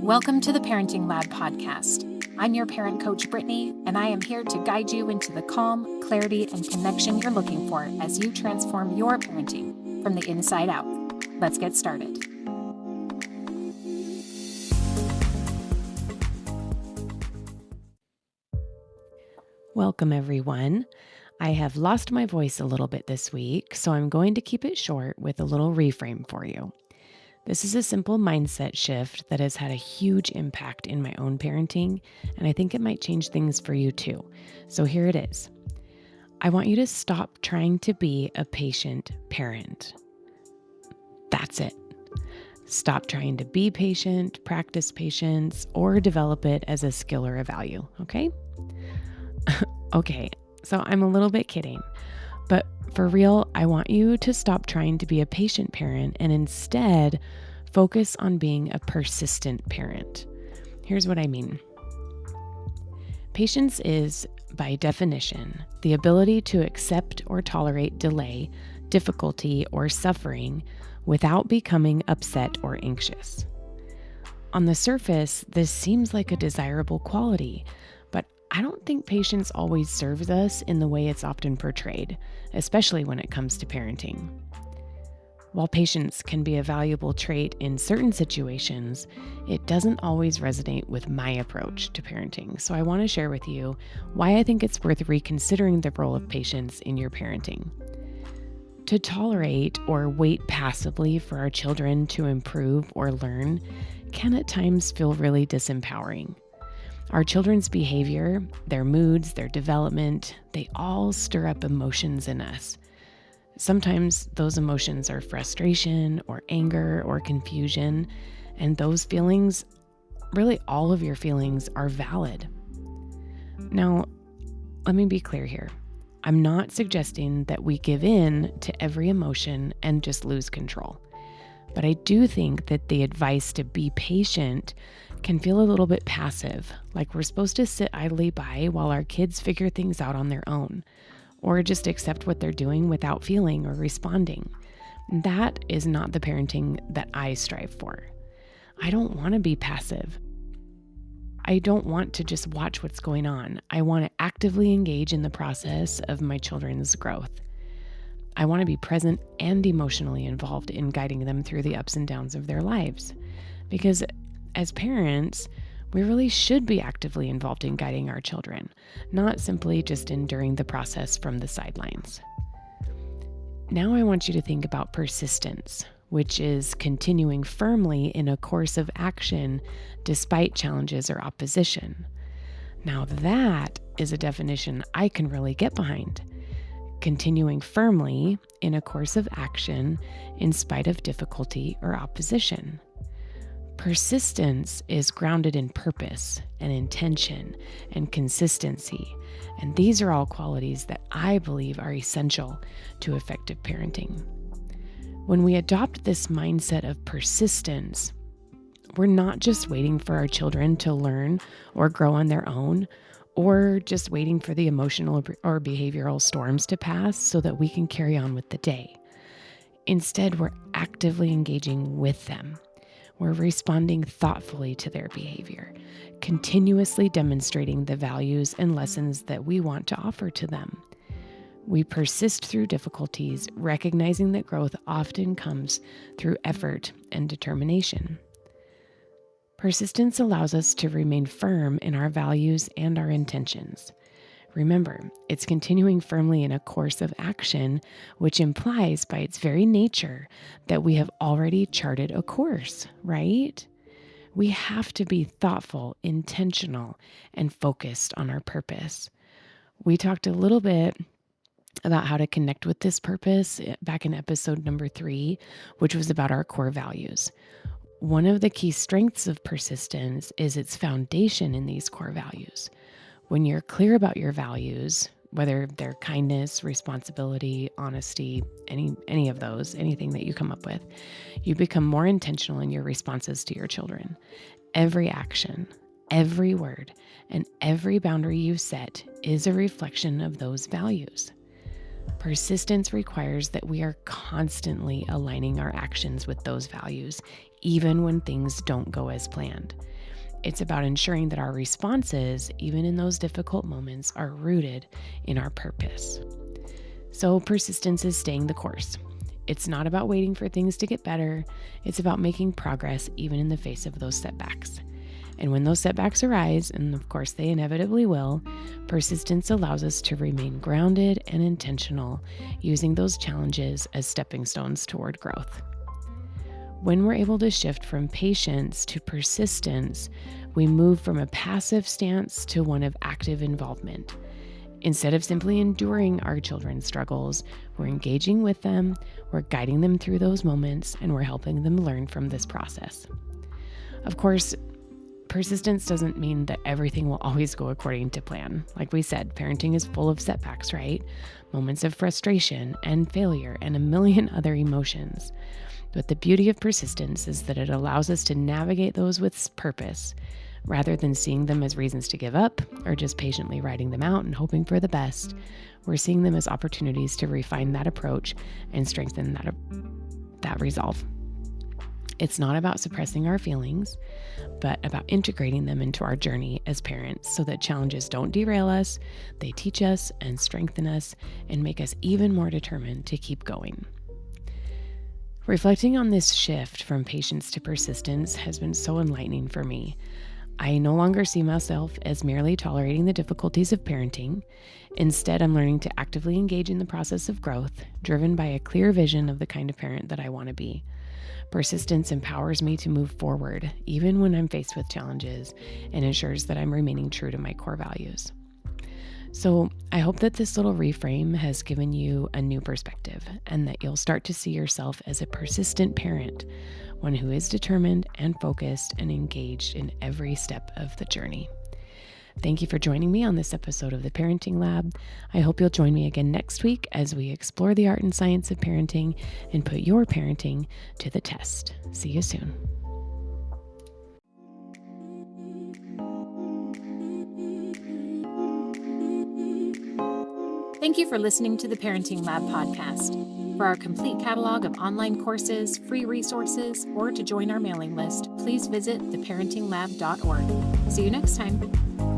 Welcome to the Parenting Lab podcast. I'm your parent coach, Brittany, and I am here to guide you into the calm, clarity, and connection you're looking for as you transform your parenting from the inside out. Let's get started. Welcome, everyone. I have lost my voice a little bit this week, so I'm going to keep it short with a little reframe for you. This is a simple mindset shift that has had a huge impact in my own parenting, and I think it might change things for you too. So here it is. I want you to stop trying to be a patient parent. That's it. Stop trying to be patient, practice patience, or develop it as a skill or a value, okay? Okay, so I'm a little bit kidding, but for real, I want you to stop trying to be a patient parent and instead focus on being a persistent parent. Here's what I mean. Patience is, by definition, the ability to accept or tolerate delay, difficulty, or suffering without becoming upset or anxious. On the surface, this seems like a desirable quality, but I don't think patience always serves us in the way it's often portrayed, especially when it comes to parenting. While patience can be a valuable trait in certain situations, it doesn't always resonate with my approach to parenting. So I want to share with you why I think it's worth reconsidering the role of patience in your parenting. To tolerate or wait passively for our children to improve or learn can at times feel really disempowering. Our children's behavior, their moods, their development, they all stir up emotions in us. Sometimes those emotions are frustration or anger or confusion, and those feelings, really all of your feelings, are valid. Now, let me be clear here. I'm not suggesting that we give in to every emotion and just lose control. But I do think that the advice to be patient can feel a little bit passive, like we're supposed to sit idly by while our kids figure things out on their own, or just accept what they're doing without feeling or responding. That is not the parenting that I strive for. I don't want to be passive. I don't want to just watch what's going on. I want to actively engage in the process of my children's growth. I want to be present and emotionally involved in guiding them through the ups and downs of their lives. Because as parents, we really should be actively involved in guiding our children, not simply just enduring the process from the sidelines. Now I want you to think about persistence, which is continuing firmly in a course of action despite challenges or opposition. Now that is a definition I can really get behind. Continuing firmly in a course of action in spite of difficulty or opposition. Persistence is grounded in purpose and intention and consistency, and these are all qualities that I believe are essential to effective parenting. When we adopt this mindset of persistence, we're not just waiting for our children to learn or grow on their own, or just waiting for the emotional or behavioral storms to pass so that we can carry on with the day. Instead, we're actively engaging with them. We're responding thoughtfully to their behavior, continuously demonstrating the values and lessons that we want to offer to them. We persist through difficulties, recognizing that growth often comes through effort and determination. Persistence allows us to remain firm in our values and our intentions. Remember, it's continuing firmly in a course of action, which implies by its very nature that we have already charted a course, right? We have to be thoughtful, intentional, and focused on our purpose. We talked a little bit about how to connect with this purpose back in episode number 3, which was about our core values. One of the key strengths of persistence is its foundation in these core values. When you're clear about your values, whether they're kindness, responsibility, honesty, any of those, anything that you come up with, you become more intentional in your responses to your children. Every action, every word, and every boundary you set is a reflection of those values. Persistence requires that we are constantly aligning our actions with those values, even when things don't go as planned. It's about ensuring that our responses, even in those difficult moments, are rooted in our purpose. So persistence is staying the course. It's not about waiting for things to get better. It's about making progress even in the face of those setbacks. And when those setbacks arise, and of course they inevitably will, persistence allows us to remain grounded and intentional, using those challenges as stepping stones toward growth. When we're able to shift from patience to persistence, we move from a passive stance to one of active involvement. Instead of simply enduring our children's struggles, we're engaging with them, we're guiding them through those moments, and we're helping them learn from this process. Of course, persistence doesn't mean that everything will always go according to plan. Like we said, parenting is full of setbacks, right? Moments of frustration and failure and a million other emotions. But the beauty of persistence is that it allows us to navigate those with purpose, rather than seeing them as reasons to give up or just patiently riding them out and hoping for the best. We're seeing them as opportunities to refine that approach and strengthen that resolve. It's not about suppressing our feelings, but about integrating them into our journey as parents so that challenges don't derail us, they teach us and strengthen us and make us even more determined to keep going. Reflecting on this shift from patience to persistence has been so enlightening for me. I no longer see myself as merely tolerating the difficulties of parenting. Instead, I'm learning to actively engage in the process of growth, driven by a clear vision of the kind of parent that I want to be. Persistence empowers me to move forward, even when I'm faced with challenges, and ensures that I'm remaining true to my core values. So I hope that this little reframe has given you a new perspective and that you'll start to see yourself as a persistent parent, one who is determined and focused and engaged in every step of the journey. Thank you for joining me on this episode of the Parenting Lab. I hope you'll join me again next week as we explore the art and science of parenting and put your parenting to the test. See you soon. Thank you for listening to the Parenting Lab podcast. For our complete catalog of online courses, free resources, or to join our mailing list, please visit theparentinglab.org. See you next time.